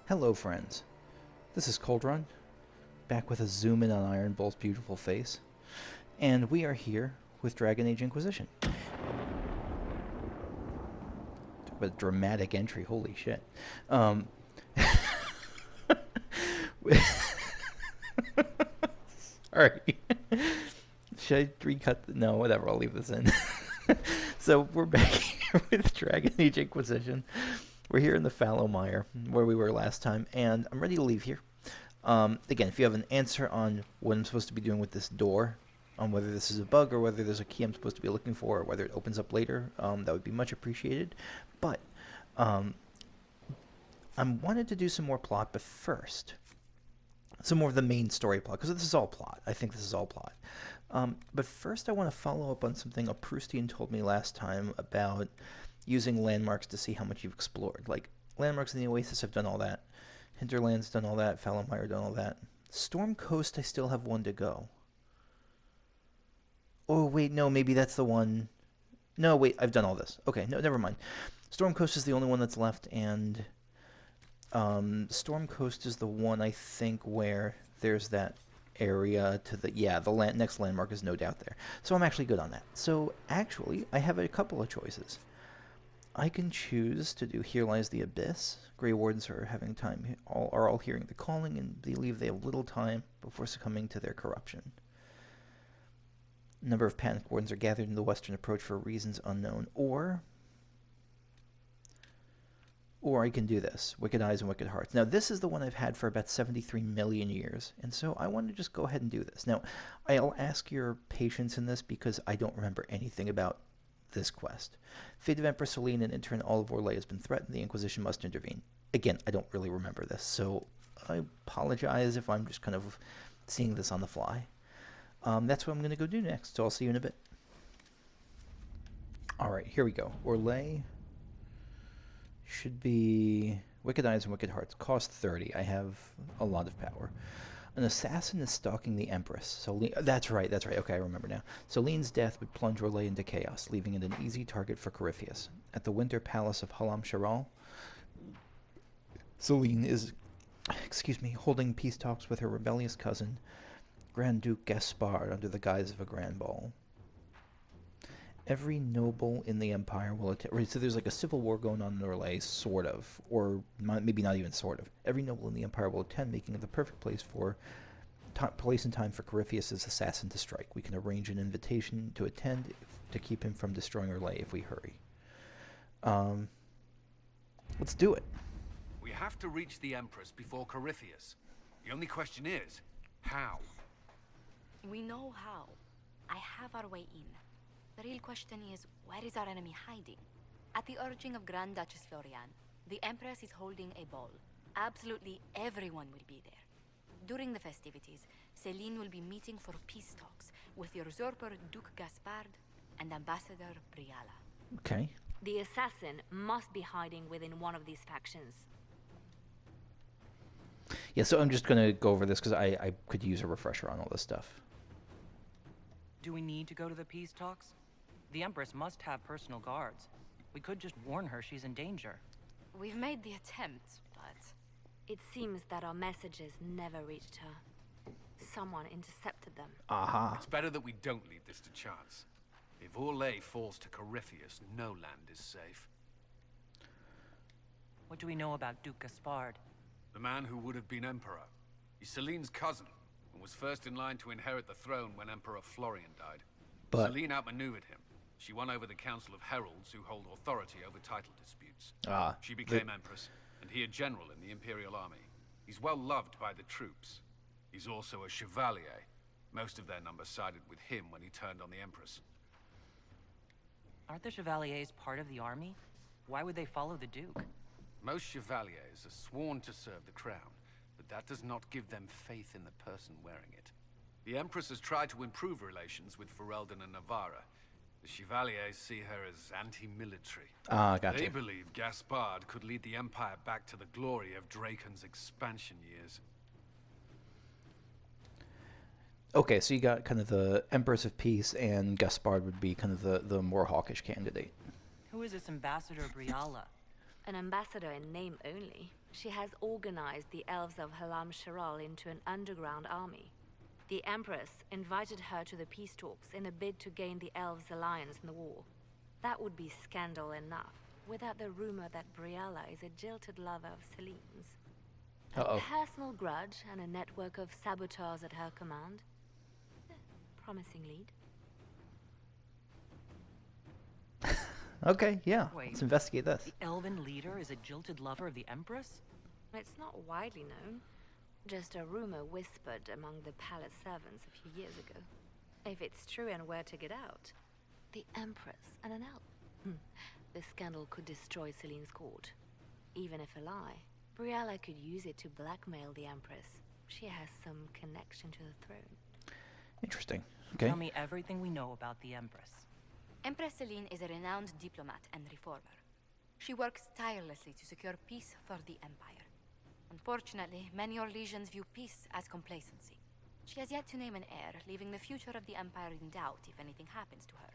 Hello, friends. This is Cold Run, back with a zoom in on Iron Bull's beautiful face, and we are here with Dragon Age Inquisition. Talk about a dramatic entry, holy shit. Um, Sorry. Should I recut? No, whatever, I'll leave this in. So, we're back here with Dragon Age Inquisition. We're here in the Fallow Mire, where we were last time, and I'm ready to leave here. Again, if you have an answer on what I'm supposed to be doing with this door, on whether this is a bug or whether there's a key I'm supposed to be looking for, or whether it opens up later, that would be much appreciated. But I wanted to do some more plot, but first, some more of the main story plot, because this is all plot. I think this is all plot. But first, I want to follow up on something a Proustian told me last time about using landmarks to see how much you've explored. Like, landmarks in the Oasis have done all that. Hinterland's done all that. Fallenmire done all that. Storm Coast, I still have one to go. Oh, wait, no, maybe that's the one. No, wait, I've done all this. Okay, no, never mind. Storm Coast is the only one that's left, and Storm Coast is the one, I think, where there's that area to the... Yeah, the next landmark is no doubt there. So I'm actually good on that. So, actually, I have a couple of choices. I can choose to do Here Lies the Abyss. Grey Wardens are having time, are all hearing the calling, and believe they have little time before succumbing to their corruption. A number of panicked wardens are gathered in the western approach for reasons unknown. Or I can do this, Wicked Eyes and Wicked Hearts. Now, this is the one I've had for about 73 million years, and so I want to just go ahead and do this. Now, I'll ask your patience in this because I don't remember anything about this quest. Fate of Empress Celene and intern Olive Orlais has been threatened. The Inquisition must intervene. Again, I don't really remember this, so I apologize if I'm just kind of seeing this on the fly. That's what I'm going to go do next, so I'll see you in a bit. Alright, here we go. Orlais should be Wicked Eyes and Wicked Hearts. Cost 30. I have a lot of power. An assassin is stalking the Empress. That's right. Okay, I remember now. Celene's death would plunge Orlais into chaos, leaving it an easy target for Corypheus. At the Winter Palace of Halamshiral, Celene is, holding peace talks with her rebellious cousin, Grand Duke Gaspard, under the guise of a grand ball. Every noble in the Empire will attend. So there's like a civil war going on in Orlais, sort of, or maybe not even sort of. Every noble in the Empire will attend, making it the perfect place and time for Corypheus' assassin to strike. We can arrange an invitation to attend to keep him from destroying Orlais if we hurry. Let's do it. We have to reach the Empress before Corypheus. The only question is, how? We know how. I have our way in. The real question is, where is our enemy hiding? At the urging of Grand Duchess Florian, the Empress is holding a ball. Absolutely everyone will be there. During the festivities, Celene will be meeting for peace talks with the usurper Duke Gaspard and Ambassador Briala. Okay. The assassin must be hiding within one of these factions. Yeah, so I'm just going to go over this because I could use a refresher on all this stuff. Do we need to go to the peace talks? The Empress must have personal guards. We could just warn her she's in danger. We've made the attempt, but... It seems that our messages never reached her. Someone intercepted them. Aha. It's better that we don't leave this to chance. If Orlais falls to Corypheus, no land is safe. What do we know about Duke Gaspard? The man who would have been Emperor. He's Celene's cousin, and was first in line to inherit the throne when Emperor Florian died. But Celene outmaneuvered him. She won over the Council of Heralds, who hold authority over title disputes. She became Empress, and he a general in the Imperial Army. He's well loved by the troops. He's also a chevalier. Most of their number sided with him when he turned on the Empress. Aren't the Chevaliers part of the army? Why would they follow the Duke? Most chevaliers are sworn to serve the crown, but that does not give them faith in the person wearing it. The Empress has tried to improve relations with Ferelden and Navarra. The Chevaliers see her as anti-military. Gotcha. They believe Gaspard could lead the Empire back to the glory of Draken's expansion years. Okay, so you got kind of the Empress of Peace, and Gaspard would be kind of the more hawkish candidate. Who is this Ambassador Briala? An ambassador in name only, she has organized the elves of Halamshiral into an underground army. The Empress invited her to the peace talks in a bid to gain the elves' alliance in the war. That would be scandal enough, without the rumor that Briella is a jilted lover of Celene's. A personal grudge and a network of saboteurs at her command. Promising lead. Okay, yeah. Wait, let's investigate this. The elven leader is a jilted lover of the Empress? It's not widely known. Just a rumor whispered among the palace servants a few years ago. If it's true and were to get out, the Empress and an elf. The scandal could destroy Celene's court. Even if a lie, Briella could use it to blackmail the Empress. She has some connection to the throne. Interesting. Okay. Tell me everything we know about the Empress. Empress Celene is a renowned diplomat and reformer. She works tirelessly to secure peace for the Empire. Unfortunately, many Orlesians view peace as complacency. She has yet to name an heir, leaving the future of the Empire in doubt if anything happens to her.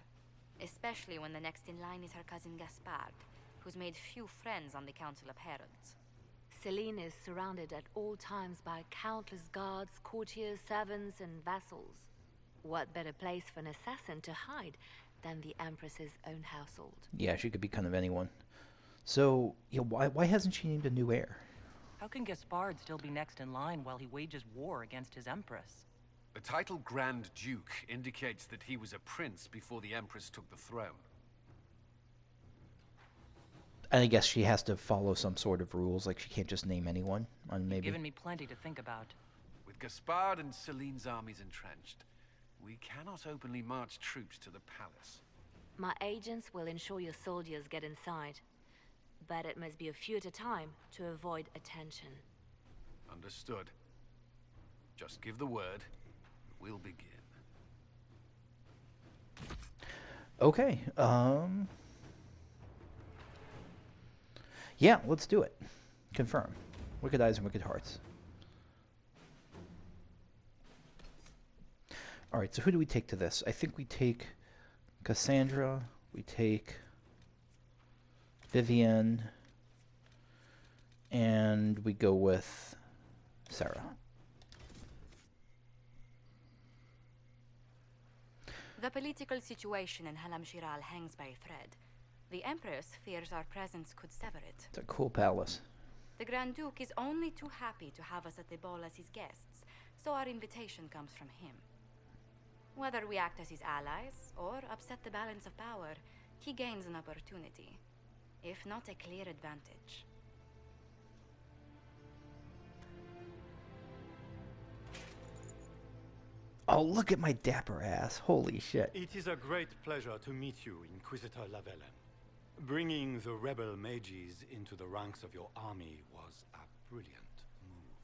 Especially when the next in line is her cousin Gaspard, who's made few friends on the Council of Heralds. Celene is surrounded at all times by countless guards, courtiers, servants, and vassals. What better place for an assassin to hide than the Empress's own household? Yeah, she could be kind of anyone. So, yeah, why hasn't she named a new heir? How can Gaspard still be next in line while he wages war against his Empress? The title Grand Duke indicates that he was a prince before the Empress took the throne. And I guess she has to follow some sort of rules, like she can't just name anyone. Maybe. You've given me plenty to think about. With Gaspard and Celene's armies entrenched, we cannot openly march troops to the palace. My agents will ensure your soldiers get inside. But it must be a few at a time to avoid attention. Understood. Just give the word. We'll begin. Okay. Yeah, let's do it. Confirm. Wicked eyes and wicked hearts. Alright, so who do we take to this? I think we take Cassandra. We take Vivienne. And we go with Sarah. The political situation in Halamshiral hangs by a thread. The Empress fears our presence could sever it. It's a cool palace. The Grand Duke is only too happy to have us at the ball as his guests, so our invitation comes from him. Whether we act as his allies or upset the balance of power, he gains an opportunity, if not a clear advantage. Oh, look at my dapper ass. Holy shit. It is a great pleasure to meet you, Inquisitor Lavellen. Bringing the rebel mages into the ranks of your army was a brilliant move.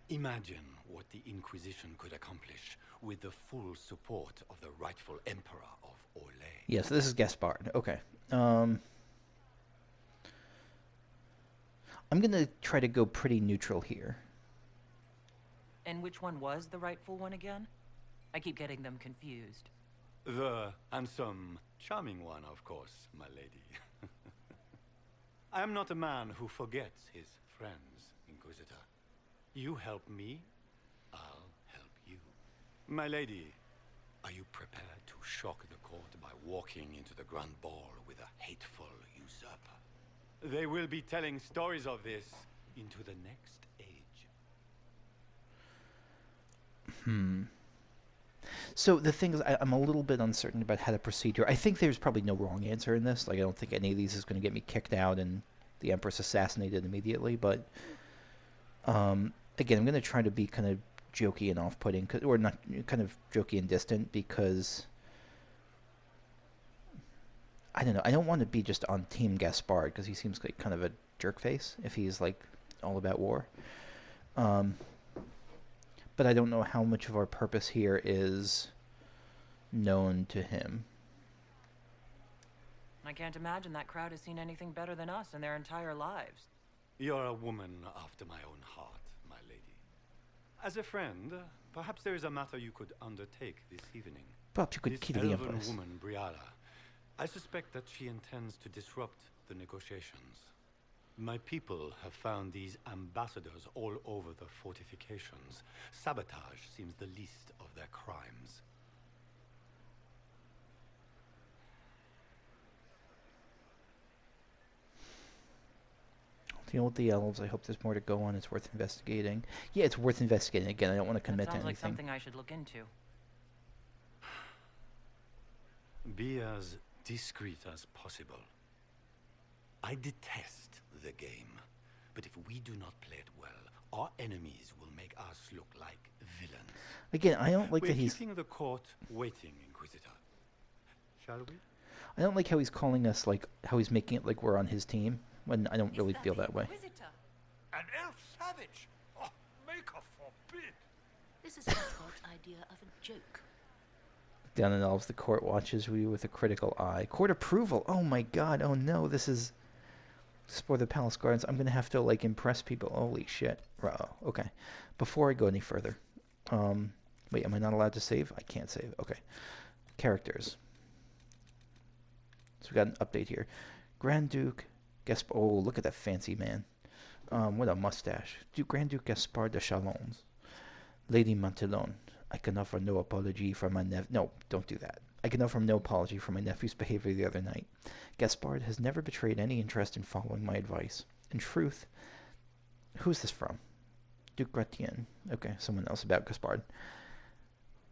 Imagine what the Inquisition could accomplish with the full support of the rightful Emperor of Orlais. Yes, this is Gaspard. Okay. I'm going to try to go pretty neutral here. And which one was the rightful one again? I keep getting them confused. The handsome, charming one, of course, my lady. I am not a man who forgets his friends, Inquisitor. You help me, I'll help you. My lady, are you prepared to shock the court by walking into the Grand Ball with a hateful usurper? They will be telling stories of this into the next age. So the thing is, I'm a little bit uncertain about how to proceed here. I think there's probably no wrong answer in this. Like, I don't think any of these is going to get me kicked out and the Empress assassinated immediately. But again, I'm going to try to be kind of jokey and off-putting, or not, kind of jokey and distant, because I don't know. I don't want to be just on Team Gaspard because he seems like kind of a jerk face if he's like all about war. But I don't know how much of our purpose here is known to him. I can't imagine that crowd has seen anything better than us in their entire lives. You're a woman after my own heart, my lady. As a friend, perhaps there is a matter you could undertake this evening. Perhaps you could kill the Empress. Woman, Briella, I suspect that she intends to disrupt the negotiations. My people have found these ambassadors all over the fortifications. Sabotage seems the least of their crimes. Deal with the elves. I hope there's more to go on. It's worth investigating. Yeah, it's worth investigating. Again, I don't want to commit to anything. Sounds like something I should look into. Be as discreet as possible. I detest the game, but if we do not play it well, our enemies will make us look like villains. Again, I don't like We're that he's keeping the court waiting, Inquisitor. Shall we? I don't like how he's calling us, like, how he's making it like we're on his team, when I don't really feel that way. An elf savage? Oh, maker forbid! This is Gaspard's idea of a joke. Down in elves, the court watches you with a critical eye. Court approval! Oh my god, oh no, this is for the palace guards. I'm gonna have to, like, impress people. Holy shit. Okay. Before I go any further, wait, am I not allowed to save? I can't save. Okay. Characters. So we got an update here. Grand Duke Gaspard. Oh, look at that fancy man. What a mustache. Grand Duke Gaspard de Chalons. Lady Mantelon. I can offer no apology for my No, don't do that. I can offer no apology for my nephew's behavior the other night. Gaspard has never betrayed any interest in following my advice. In truth, who's this from? Duke Gratien. Okay, someone else about Gaspard.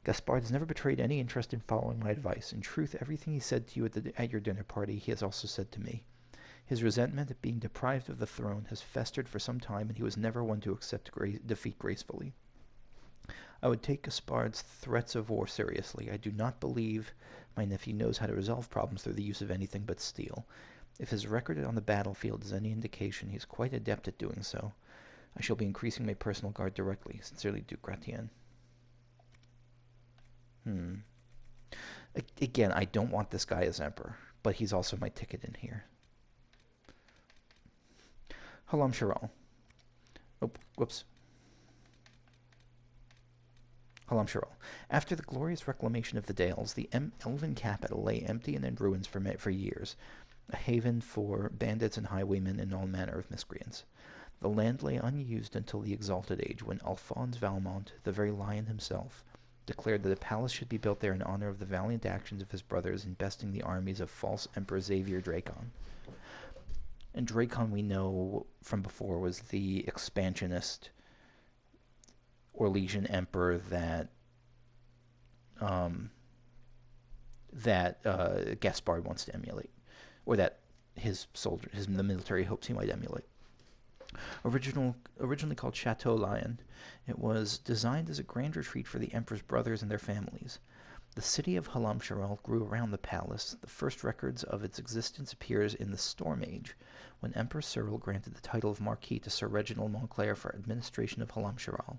Gaspard has never betrayed any interest in following my advice. In truth, everything he said to you at your dinner party, he has also said to me. His resentment at being deprived of the throne has festered for some time, and he was never one to accept defeat gracefully. I would take Gaspard's threats of war seriously. I do not believe my nephew knows how to resolve problems through the use of anything but steel. If his record on the battlefield is any indication, he is quite adept at doing so. I shall be increasing my personal guard directly. Sincerely, Duke Gratien. Again, I don't want this guy as emperor, but he's also my ticket in here. Halamshiral. Oh, whoops. Halamshiral. After the glorious reclamation of the Dales, the elven capital lay empty and in ruins for years, a haven for bandits and highwaymen and all manner of miscreants. The land lay unused until the Exalted Age, when Alphonse Valmont, the very lion himself, declared that a palace should be built there in honor of the valiant actions of his brothers in besting the armies of false Emperor Xavier Dracon. And Dracon, we know from before, was the expansionist Orlesian emperor that Gaspard wants to emulate, or that the military hopes he might emulate. Originally called Chateau Lion, it was designed as a grand retreat for the Emperor's brothers and their families. The city of Halamshiral grew around the palace. The first records of its existence appears in the Storm Age, when Emperor Cyril granted the title of Marquis to Sir Reginald Montclair for administration of Halamshiral.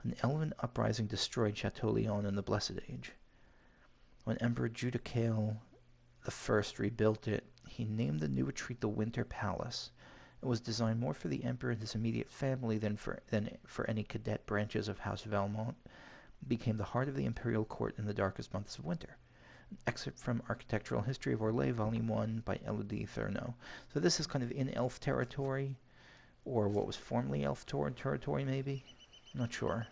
An elven uprising destroyed Chateau Lion in the Blessed Age. When Emperor Judicael I rebuilt it, he named the new retreat the Winter Palace. It was designed more for the Emperor and his immediate family than for any cadet branches of House Valmont. It became the heart of the imperial court in the darkest months of winter. An excerpt from Architectural History of Orlais, Volume 1, by Elodie Thurneau. So this is kind of in elf territory, or what was formerly elf territory, maybe? I'm not sure.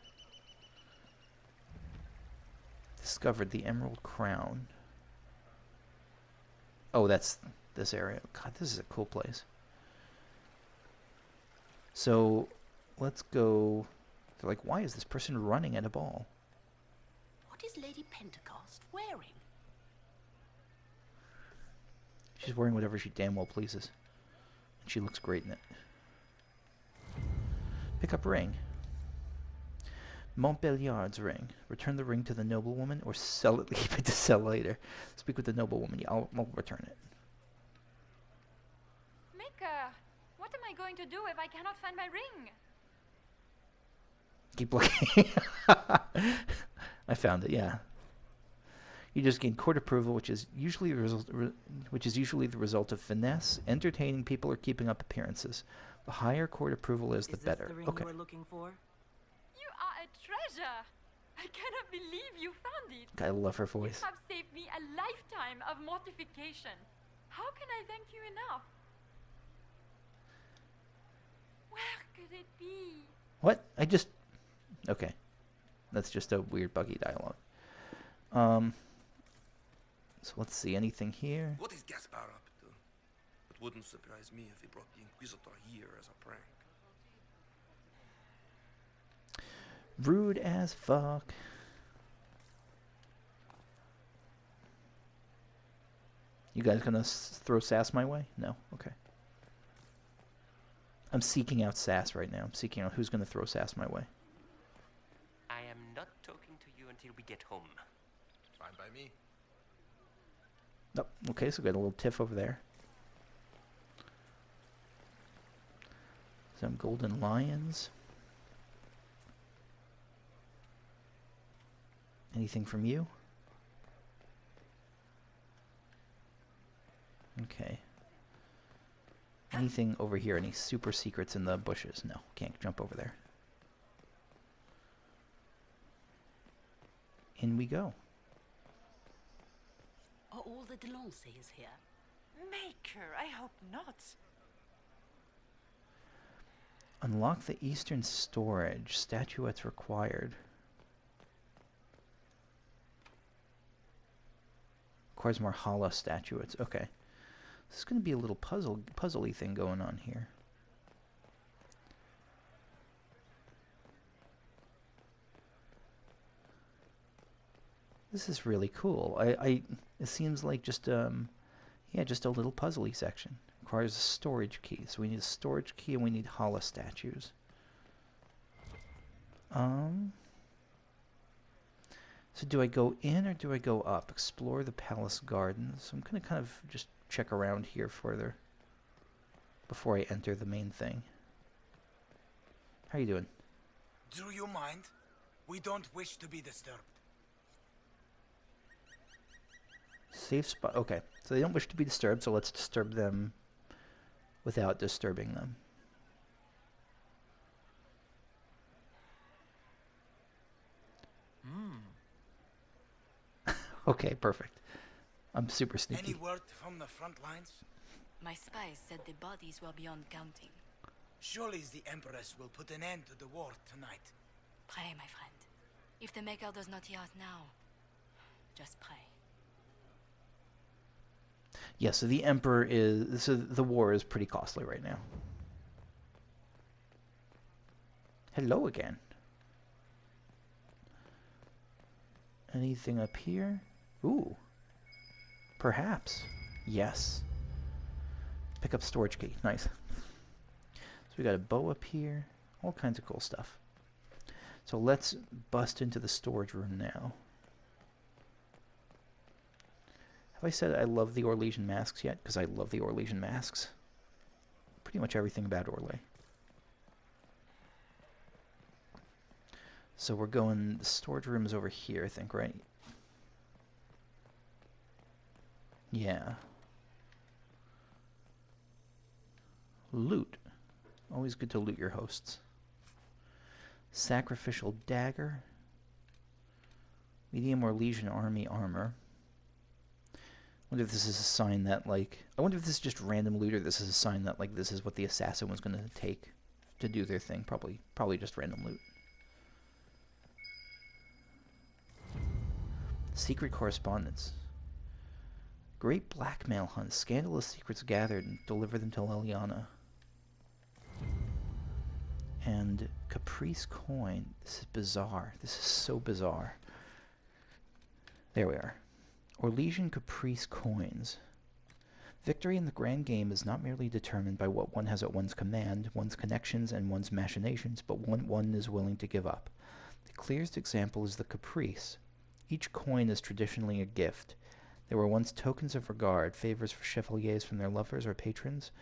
Discovered the Emerald Crown. Oh, that's this area. God, this is a cool place. So, let's go. They're like, why is this person running at a ball? What is Lady Pentecost wearing? She's wearing whatever she damn well pleases. And she looks great in it. Pick up ring. Montbéliard's ring. Return the ring to the noblewoman or sell it, keep it to sell later. Speak with the noblewoman. Yeah, I'll return it. Maker, what am I going to do if I cannot find my ring? Keep looking. I found it, yeah. You just gain court approval, which is usually the result of finesse, entertaining people, or keeping up appearances. The higher court approval is, the better. The ring okay. you were looking for? You are a treasure. I cannot believe you found it. I love her voice. You have saved me a lifetime of mortification. How can I thank you enough? it be? What? Okay. That's just a weird buggy dialogue. So let's see, anything here? What is Gaspard up to? It wouldn't surprise me if he brought the Inquisitor here as a prank. Rude as fuck. You guys gonna throw sass my way? No? Okay. I'm seeking out sass right now. I'm seeking out who's gonna throw sass my way. I am not talking to you until we get home. Fine by me. Oh, okay, so we got a little tiff over there. Some golden lions. Anything from you? Okay. Anything over here? Any super secrets in the bushes? No, can't jump over there. In we go. Are all the Delancey's here? Maker, I hope not. Unlock the eastern storage. Statuettes required. Requires more Hala statuettes. Okay. This is going to be a little puzzly thing going on here. This is really cool. It seems like just yeah, just a little puzzly section. Requires a storage key. So we need a storage key and we need Hala statues. So do I go in or do I go up? Explore the palace gardens. So I'm going to kind of just check around here further before I enter the main thing. How you doing? Do you mind? We don't wish to be disturbed. Safe spot. Okay, so they don't wish to be disturbed, so let's disturb them without disturbing them. Okay, perfect. I'm super sneaky. Any word from the front lines? My spies said the bodies were beyond counting. Surely the Empress will put an end to the war tonight. Pray, my friend. If the Maker does not hear us now, just pray. Yeah, so the Emperor is... So the war is pretty costly right now. Hello again. Anything up here? Ooh. Perhaps. Yes. Pick up storage key. Nice. So we got a bow up here. All kinds of cool stuff. So let's bust into the storage room now. Have I said I love the Orlesian masks yet? Because I love the Orlesian masks. Pretty much everything about Orlais. So we're going... The storage room is over here, I think, right? Yeah. Loot. Always good to loot your hosts. Sacrificial dagger. Medium Orlesian army armor. I wonder if this is a sign that, like... I wonder if this is just random loot or this is a sign that, like, this is what the assassin was going to take to do their thing. Probably just random loot. Secret correspondence. Great blackmail hunt. Scandalous secrets gathered and deliver them to Leliana. And Caprice coin. This is bizarre. This is so bizarre. There we are. Orlesian Caprice coins. Victory in the grand game is not merely determined by what one has at one's command, one's connections, and one's machinations, but what one is willing to give up. The clearest example is the Caprice. Each coin is traditionally a gift. They were once tokens of regard, favors for chevaliers from their lovers or patrons.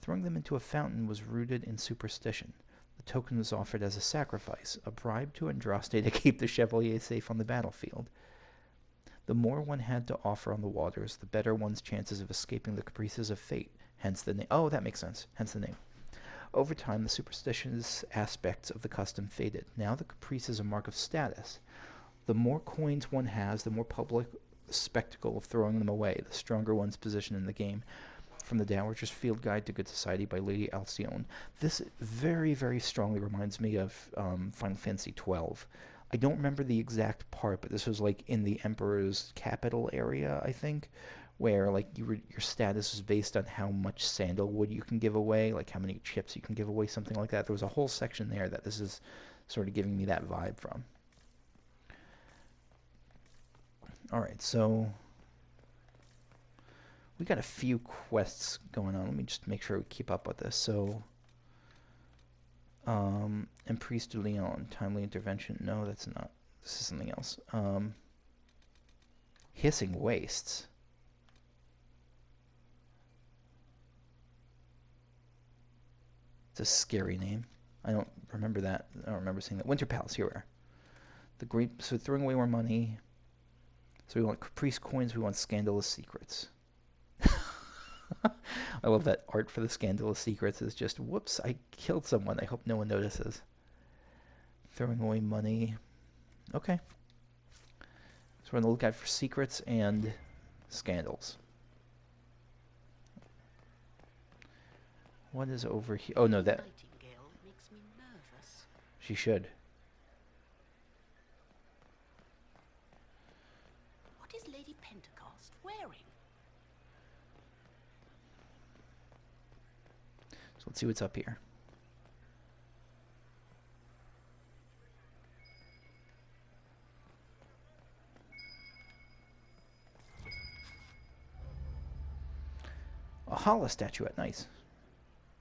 Throwing them into a fountain was rooted in superstition. The token was offered as a sacrifice, a bribe to Andraste to keep the chevalier safe on the battlefield. The more one had to offer on the waters, the better one's chances of escaping the caprices of fate. Hence the name. Oh, that makes sense. Hence the name. Over time, the superstitious aspects of the custom faded. Now the caprice is a mark of status. The more coins one has, the more public the spectacle of throwing them away, the stronger one's position in the game. from the Dowager's Field Guide to Good Society by Lady Alcyone. This very, very strongly reminds me of Final Fantasy XII. I don't remember the exact part, but this was like in the Emperor's capital area, I think, where like your status is based on how much sandalwood you can give away, like how many chips you can give away, something like that. There was a whole section there that this is sort of giving me that vibe from. Alright, so we got a few quests going on. Let me just make sure we keep up with this. So, Empress de Leon, timely intervention. No, that's not. This is something else. Hissing Wastes. It's a scary name. I don't remember that. I don't remember seeing that. Winter Palace, here we are. The great, so throwing away more money. So we want Caprice coins, we want Scandalous Secrets. I love that art for the Scandalous Secrets is just, whoops, I killed someone. I hope no one notices. Throwing away money. Okay. So we're on the lookout for secrets and scandals. What is over here? Oh, no, that... Nightingale makes me nervous. She should. What is Lady Pentecost wearing? So let's see what's up here. A Hala statuette, nice.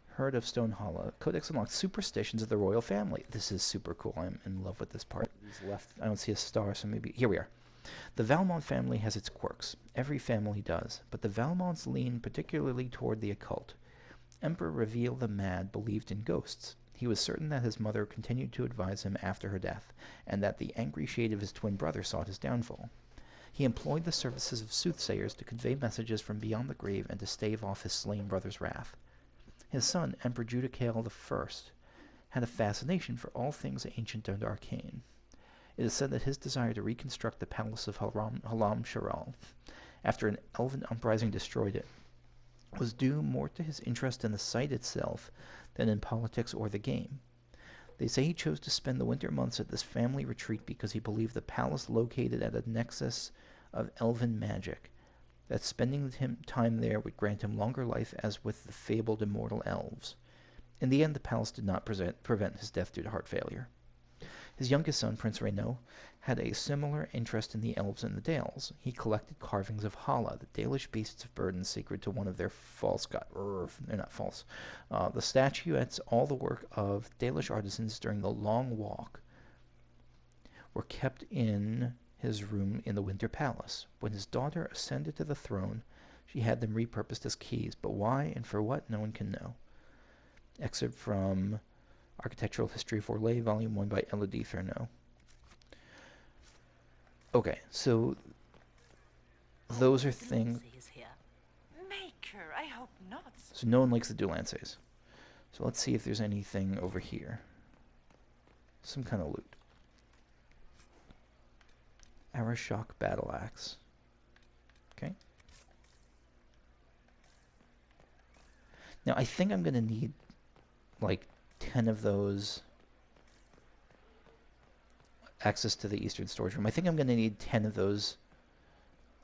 Heard of Stone Hala. Codex unlocked superstitions of the royal family. This is super cool. I'm in love with this part. These left, I don't see a star, so maybe... Here we are. The Valmont family has its quirks. Every family does. But the Valmonts lean particularly toward the occult. Emperor Reveal the Mad believed in ghosts. He was certain that his mother continued to advise him after her death, and that the angry shade of his twin brother sought his downfall. He employed the services of soothsayers to convey messages from beyond the grave and to stave off his slain brother's wrath. His son, Emperor Judicael I, had a fascination for all things ancient and arcane. It is said that his desire to reconstruct the palace of Halamshiral, after an elven uprising destroyed it, was due more to his interest in the site itself than in politics or the game. They say he chose to spend the winter months at this family retreat because he believed the palace located at a nexus of elven magic, that spending time there would grant him longer life as with the fabled immortal elves. In the end, the palace did not prevent his death due to heart failure. His youngest son, Prince Renaud, had a similar interest in the elves in the Dales. He collected carvings of Hala, the Dalish beasts of burden sacred to one of their false gods. They're not false. The statuettes, all the work of Dalish artisans during the Long Walk, were kept in his room in the Winter Palace. When his daughter ascended to the throne, she had them repurposed as keys, but why and for what, no one can know. Excerpt from Architectural History of Orlais, Volume 1 by Elodie Ferneau. Okay, so those are things... Maker, I hope not. So no one likes the Dulances. So let's see if there's anything over here. Some kind of loot. Arashok Battle Axe. Okay. Now I think I'm going to need like 10 of those access to the Eastern Storage Room. I think I'm going to need 10 of those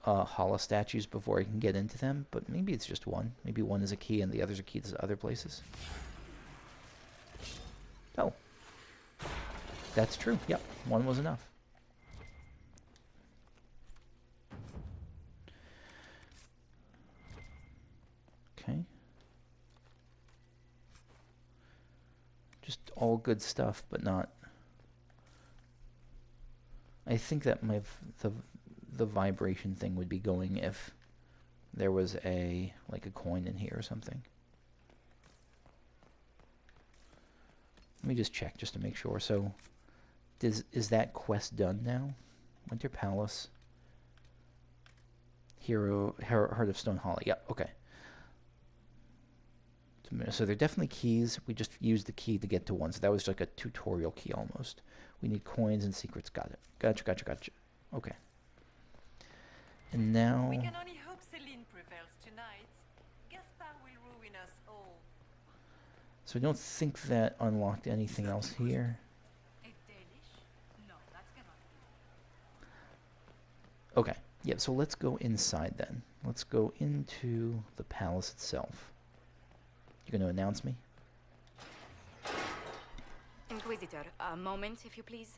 Hala statues before I can get into them, but maybe it's just one. Maybe one is a key and the others are keys to other places. Oh. That's true. Yep, one was enough. Okay. Just all good stuff, but not... I think that the vibration thing would be going if there was a coin in here or something. Let me just check just to make sure. So is that quest done now? Winter Palace. Heart of Stone Hala. Yep, okay. So they're definitely keys. We just used the key to get to one. So that was like a tutorial key almost. We need coins and secrets. Got it. Gotcha. Okay. And now... We can only hope Celene prevails tonight. Gaspard So I don't think that unlocked anything else here. Okay, yeah, so let's go inside then. Let's go into the palace itself. You gonna announce me? Inquisitor, a moment, if you please.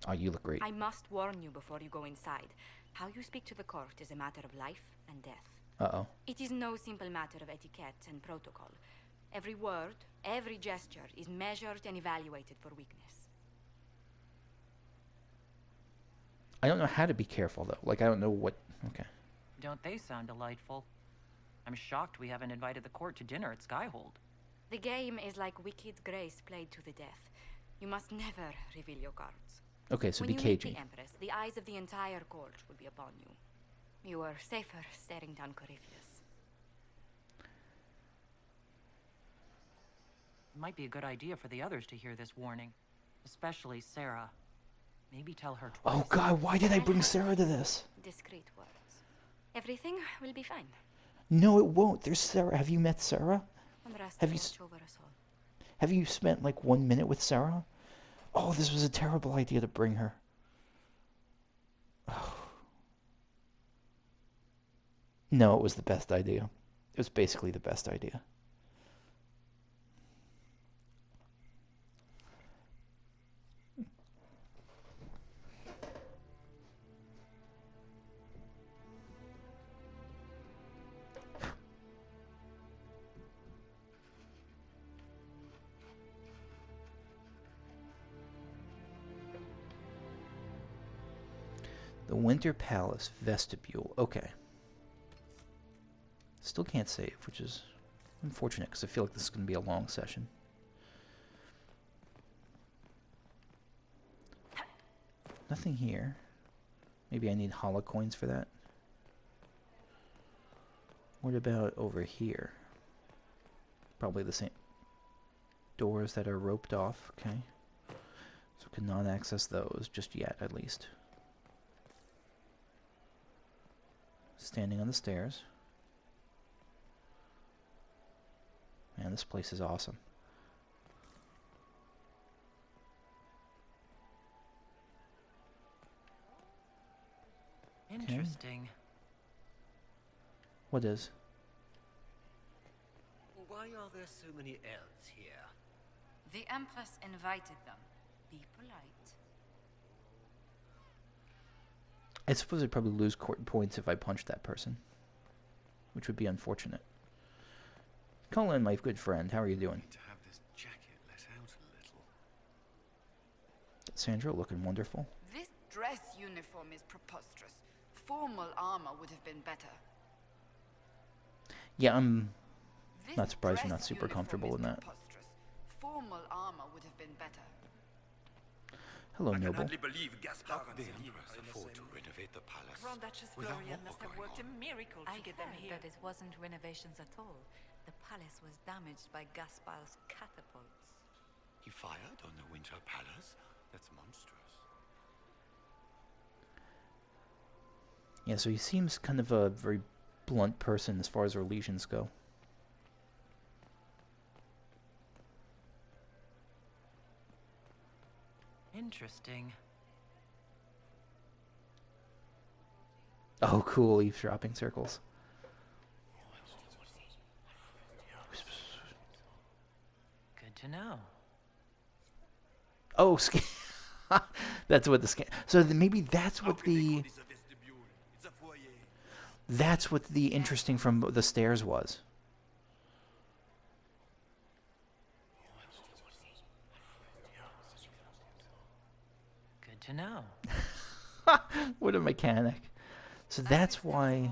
Oh, you look great. I must warn you before you go inside. How you speak to the court is a matter of life and death. Uh-oh. It is no simple matter of etiquette and protocol. Every word, every gesture is measured and evaluated for weakness. I don't know how to be careful, though. Like, I don't know what... Okay. Don't they sound delightful? I'm shocked we haven't invited the court to dinner at Skyhold. The game is like Wicked Grace played to the death. You must never reveal your cards. Okay, so be cagey. When you meet the Empress, the eyes of the entire court will be upon you. You are safer staring down Corypheus. It might be a good idea for the others to hear this warning. Especially Sarah. Maybe tell her twice. Oh god, why did I bring Sarah to this? Discreet words. Everything will be fine. No, it won't. There's Sarah. Have you met Sarah? Have you spent like 1 minute with Sarah? Oh, this was a terrible idea to bring her. Oh. No, it was the best idea. It was basically the best idea. The Winter Palace vestibule. Okay. Still can't save, which is unfortunate because I feel like this is going to be a long session. Nothing here. Maybe I need holocoins for that. What about over here? Probably the same. Doors that are roped off. Okay. So cannot access those just yet, at least. Standing on the stairs. Man, this place is awesome. Interesting. Okay. What is? Why are there so many elves here? The Empress invited them. Be polite. I suppose I'd probably lose court points if I punched that person, which would be unfortunate. Colin, my good friend, how are you doing? Need to have this jacket let out a little. Sandra, looking wonderful. This dress uniform is preposterous. Formal armor would have been better. Yeah, I'm not surprised you're not super comfortable in that. Formal armor would have been better. Hello, Noble. I can hardly believe Gaspard How could the Empress afford to renovate the palace Grand Duchess without Florian war must have going worked on? a miracle to get them here. But it wasn't renovations at all. The palace was damaged by Gaspard's catapults. He fired on the Winter Palace? That's monstrous. Yeah, so he seems kind of a very blunt person as far as our legions go. Interesting. Oh, cool, eavesdropping circles. Good to know. Oh, that's what the scan. So maybe that's what the. That's what the interesting from the stairs was. Good to know. What a mechanic. So that's why.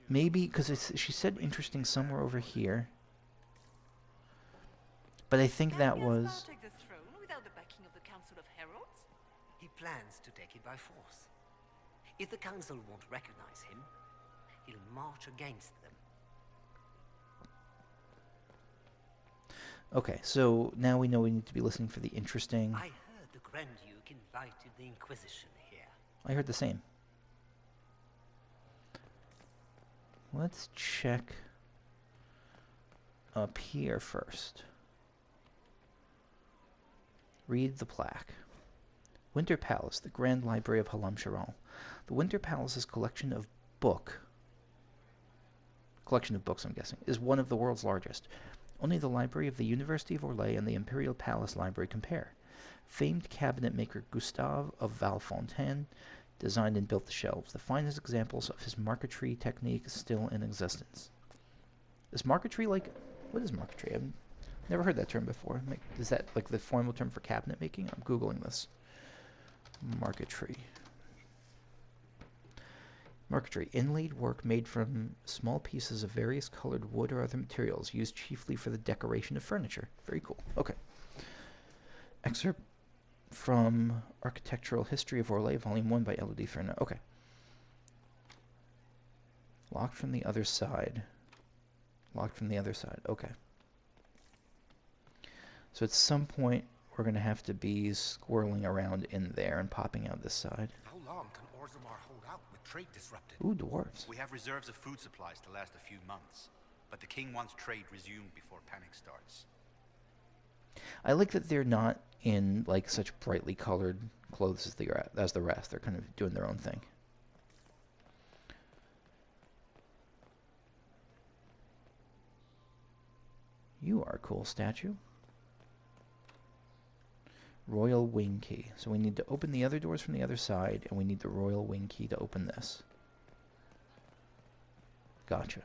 Maybe because she said interesting somewhere over here. But I think that was. Take the throne without the backing of the Council of Heralds? He plans to take it by force. If the council won't recognize him, he'll march against them. Okay, so now we know we need to be listening for the interesting. I heard the Grand Duke invited the Inquisition here. I heard the same. Let's check up here first. Read the plaque. Winter Palace, the Grand Library of Halamshiral. The Winter Palace's collection of books, I'm guessing, is one of the world's largest. Only the library of the University of Orlais and the Imperial Palace Library compare. Famed cabinet maker Gustave of Valfontaine designed and built the shelves, the finest examples of his marquetry technique still in existence. Is marquetry like... What is marquetry? I've never heard that term before. Is that like the formal term for cabinet making? I'm Googling this. Marquetry. Marquetry, inlaid work made from small pieces of various colored wood or other materials, used chiefly for the decoration of furniture. Very cool. Okay. Excerpt from Architectural History of Orlais, Volume 1 by Elodie Fernet. Okay. Locked from the other side. Locked from the other side. Okay. So at some point, we're going to have to be squirreling around in there and popping out this side. How long can Orzammar hold out with trade disrupted? Ooh, dwarves. We have reserves of food supplies to last a few months, but the king wants trade resumed before panic starts. I like that they're not in like such brightly colored clothes as the rest. They're kind of doing their own thing. You are a cool statue. Royal wing key. So we need to open the other doors from the other side, and we need the royal wing key to open this. Gotcha.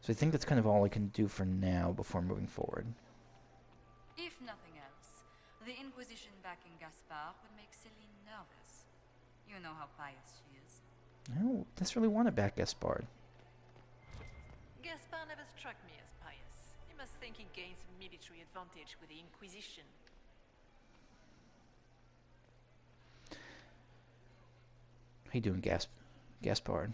So I think that's kind of all I can do for now before moving forward. If nothing else, the Inquisition backing Gaspard would make Celene nervous. You know how pious she is. I don't necessarily want to back Gaspard. Gaspard never struck me as pious. You must think he gains military advantage with the Inquisition. How you doing, Gaspard?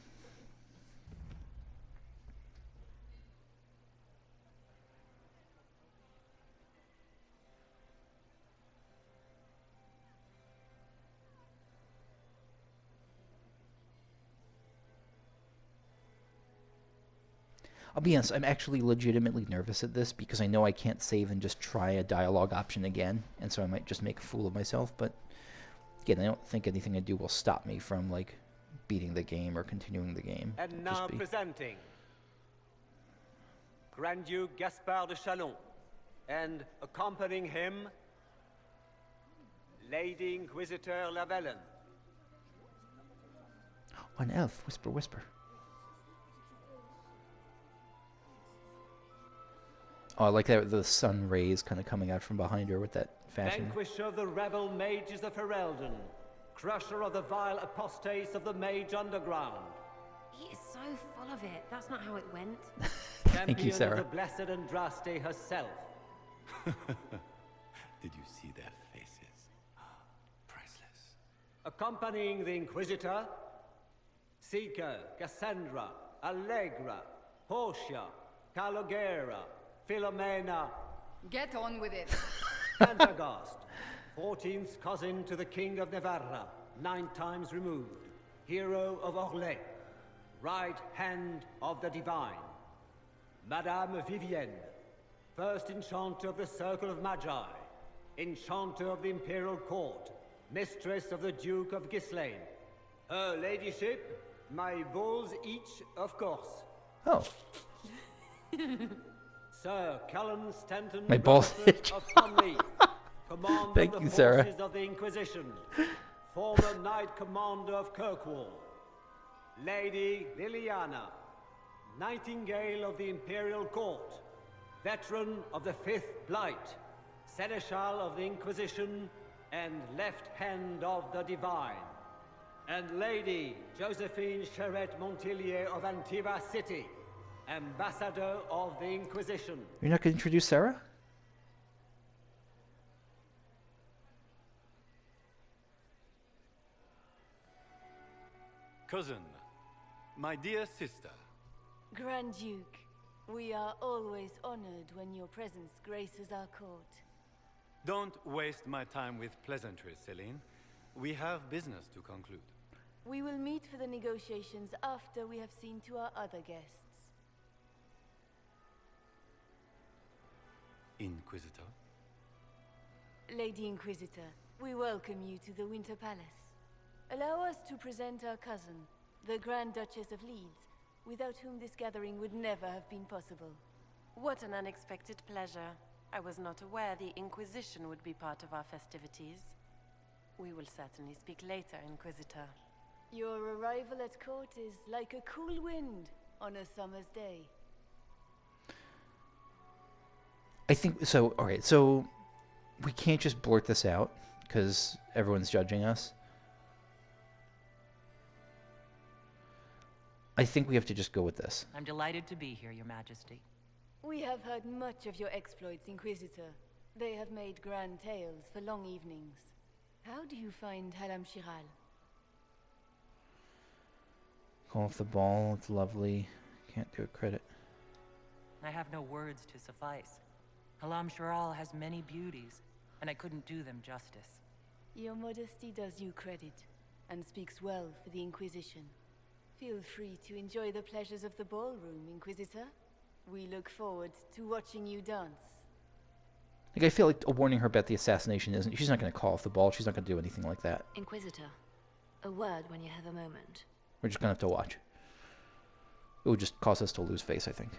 I'll be honest, I'm actually legitimately nervous at this because I know I can't save and just try a dialogue option again, and so I might just make a fool of myself, but again, I don't think anything I do will stop me from, like, beating the game or continuing the game. And now presenting Grand Duke Gaspard de Chalon, and accompanying him, Lady Inquisitor Lavellen. An elf, whisper, whisper. Oh, I like that the sun rays kind of coming out from behind her with that fashion. Vanquisher of the rebel mages of Ferelden, crusher of the vile apostates of the mage underground. He is so full of it. That's not how it went. Thank you, Sarah. Of the blessed Andraste herself. Did you see their faces? Priceless. Accompanying the Inquisitor, Seeker, Cassandra, Allegra, Portia, Calogera, Philomena. Get on with it. Antagast, 14th cousin to the King of Navarra, 9 times removed, hero of Orlais, right hand of the divine. Madame Vivienne, first enchanter of the Circle of Magi, enchanter of the Imperial Court, mistress of the Duke of Ghislaine. Her ladyship, my bulls each, of course. Oh. Sir Callum Stanton, my balls of Conley, commander Thank of the you, forces Sarah. of the Inquisition, former Knight Commander of Kirkwall, Lady Liliana, Nightingale of the Imperial Court, veteran of the 5th Blight, Seneschal of the Inquisition, and left hand of the Divine, and Lady Josephine Charette Montillier of Antiva City, Ambassador of the Inquisition. You're not going to introduce Sarah? Cousin, my dear sister. Grand Duke, we are always honored when your presence graces our court. Don't waste my time with pleasantries, Celene. We have business to conclude. We will meet for the negotiations after we have seen to our other guests. Inquisitor. Lady Inquisitor, we welcome you to the Winter Palace. Allow us to present our cousin, the Grand Duchess of Leeds, without whom this gathering would never have been possible. What an unexpected pleasure. I was not aware the Inquisition would be part of our festivities. We will certainly speak later, Inquisitor. Your arrival at court is like a cool wind on a summer's day. I think so. All right, so we can't just blurt this out because everyone's judging us. I think we have to just go with this. I'm delighted to be here, Your Majesty. We have heard much of your exploits, Inquisitor. They have made grand tales for long evenings. How do you find Halamshiral? Call off the ball. It's lovely. Can't do it credit. I have no words to suffice. Halamshiral has many beauties, and I couldn't do them justice. Your modesty does you credit, and speaks well for the Inquisition. Feel free to enjoy the pleasures of the ballroom, Inquisitor. We look forward to watching you dance. Like, I feel like warning her about the assassination isn't... She's not going to call off the ball. She's not going to do anything like that. Inquisitor, a word when you have a moment. We're just going to have to watch. It would just cause us to lose face, I think.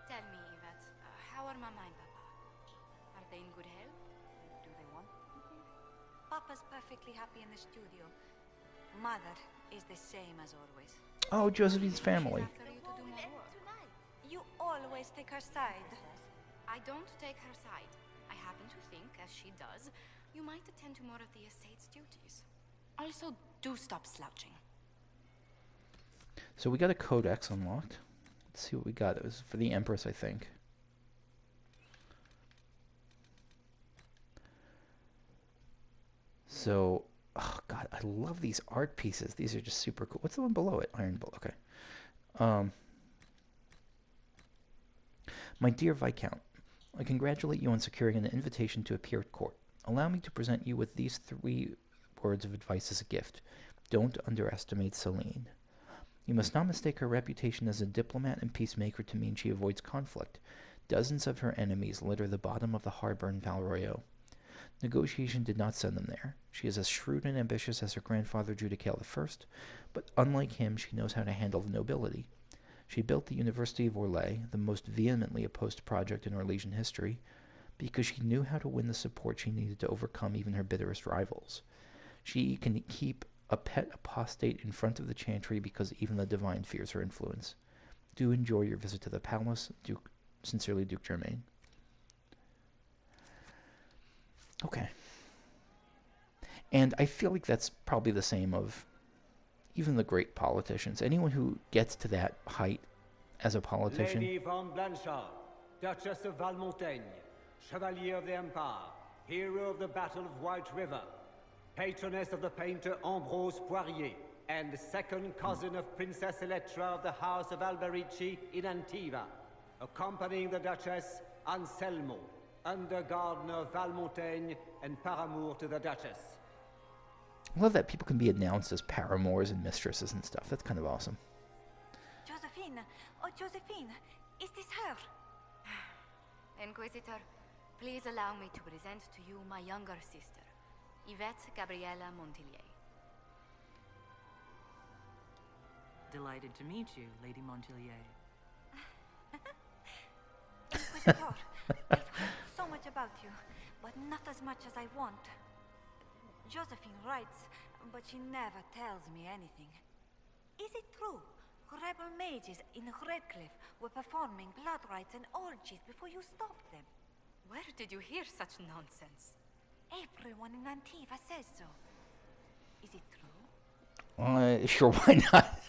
Tell me, Yvette, how are Mama and Papa? Are they in good health? Do they want anything? Papa's perfectly happy in the studio. Mother is the same as always. Oh, Josephine's family. You always take her side. I don't take her side. I happen to think, as she does, you might attend to more of the estate's duties. Also, do stop slouching. So we got a codex unlocked. Let's see what we got. It was for the Empress, I think. So, oh god, I love these art pieces. These are just super cool. What's the one below it? Iron Bull. Okay. My dear Viscount, I congratulate you on securing an invitation to appear at court. Allow me to present you with these 3 words of advice as a gift. Don't underestimate Celene. You must not mistake her reputation as a diplomat and peacemaker to mean she avoids conflict. Dozens of her enemies litter the bottom of the harbor in Valroyo. Negotiation did not send them there. She is as shrewd and ambitious as her grandfather Judicael I, but unlike him, she knows how to handle the nobility. She built the University of Orlais, the most vehemently opposed project in Orlesian history, because she knew how to win the support she needed to overcome even her bitterest rivals. She can keep a pet apostate in front of the chantry because even the divine fears her influence. Do enjoy your visit to the palace. Sincerely, Duke Germain. Okay. And I feel like that's probably the same of even the great politicians. Anyone who gets to that height as a politician. Lady von Blanchard, Duchess of Valmontaigne, Chevalier of the Empire, hero of the Battle of White River, patroness of the painter Ambrose Poirier, and second cousin of Princess Elettra of the House of Alberici in Antiva, accompanying the Duchess Anselmo, under gardener of Valmontaigne and paramour to the Duchess. I love that people can be announced as paramours and mistresses and stuff. That's kind of awesome. Josephine! Oh, Josephine! Is this her? Inquisitor, please allow me to present to you my younger sister, Yvette Gabriella Montillier. Delighted to meet you, Lady Montillier. Inquisitor, I've heard so much about you, but not as much as I want. Josephine writes, but she never tells me anything. Is it true? Rebel mages in Redcliffe were performing blood rites and orgies before you stopped them. Where did you hear such nonsense? Everyone in Antiva says so. Is it true? Sure, why not?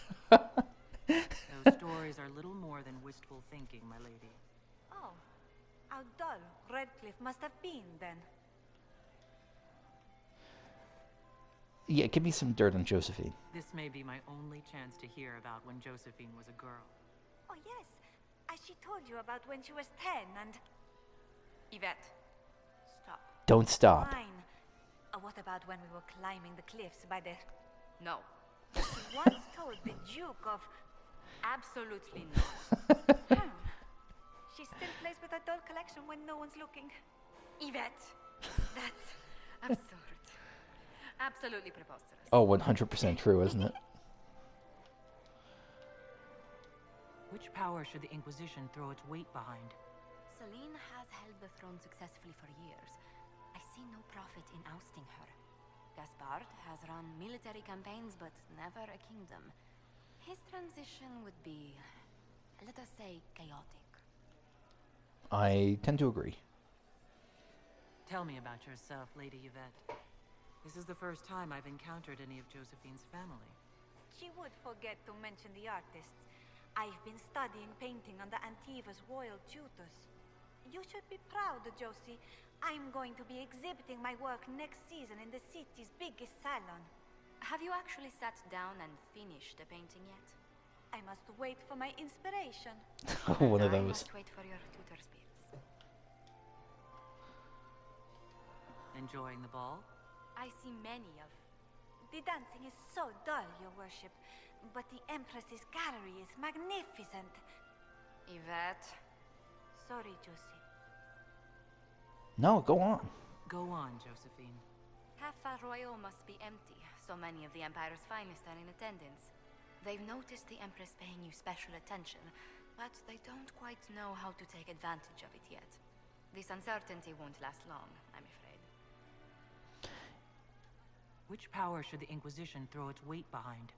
Those stories are little more than wistful thinking, my lady. Oh, how dull Redcliffe must have been then. Yeah, give me some dirt on Josephine. This may be my only chance to hear about when Josephine was a girl. Oh yes, as she told you about when she was 10 and... Yvette, stop. Don't stop. Fine. What about when we were climbing the cliffs by the... No. She once told the Duke of... Absolutely not. direction when no one's looking. Yvette, that's absurd. Absolutely preposterous. Oh, 100% true, isn't it? Which power should the Inquisition throw its weight behind? Celene has held the throne successfully for years. I see no profit in ousting her. Gaspard has run military campaigns, but never a kingdom. His transition would be, let us say, chaotic. I tend to agree. Tell me about yourself, Lady Yvette. This is the first time I've encountered any of Josephine's family. She would forget to mention the artists. I've been studying painting under Antiva's royal tutors. You should be proud, Josie. I'm going to be exhibiting my work next season in the city's biggest salon. Have you actually sat down and finished the painting yet? I must wait for my inspiration. One of I those. must wait for your tutor's bills. Enjoying the ball? I see many of... The dancing is so dull, Your Worship. But the Empress's gallery is magnificent. Yvette. Sorry, Josie. No, go on. Go on, Josephine. Half Royal must be empty. So many of the Empire's finest are in attendance. They've noticed the Empress paying you special attention, but they don't quite know how to take advantage of it yet. This uncertainty won't last long, I'm afraid. Which power should the Inquisition throw its weight behind?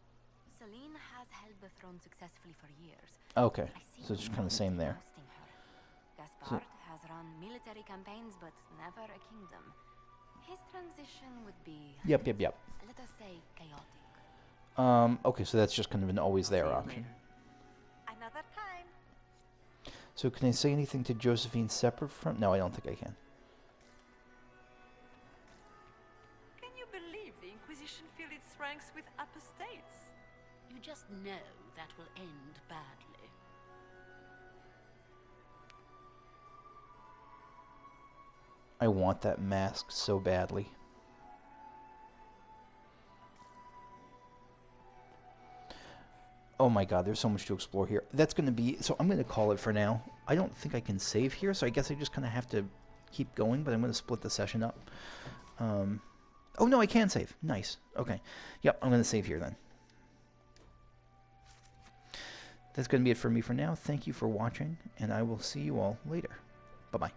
Celene has held the throne successfully for years. Okay, so it's kind of the same there. Gaspard has run military campaigns, but never a kingdom. His transition would be... Yep. Let us say chaotic. Okay, so that's just kind of an always there option. Another time. So can I say anything to Josephine separate from... No, I don't think I can. Can you believe the Inquisition filled its ranks with apostates? You just know that will end badly. I want that mask so badly. Oh my god, there's so much to explore here. That's going to be... So I'm going to call it for now. I don't think I can save here, so I guess I just kind of have to keep going, but I'm going to split the session up. Oh no, I can save. Nice. Okay. Yep, I'm going to save here then. That's going to be it for me for now. Thank you for watching, and I will see you all later. Bye-bye.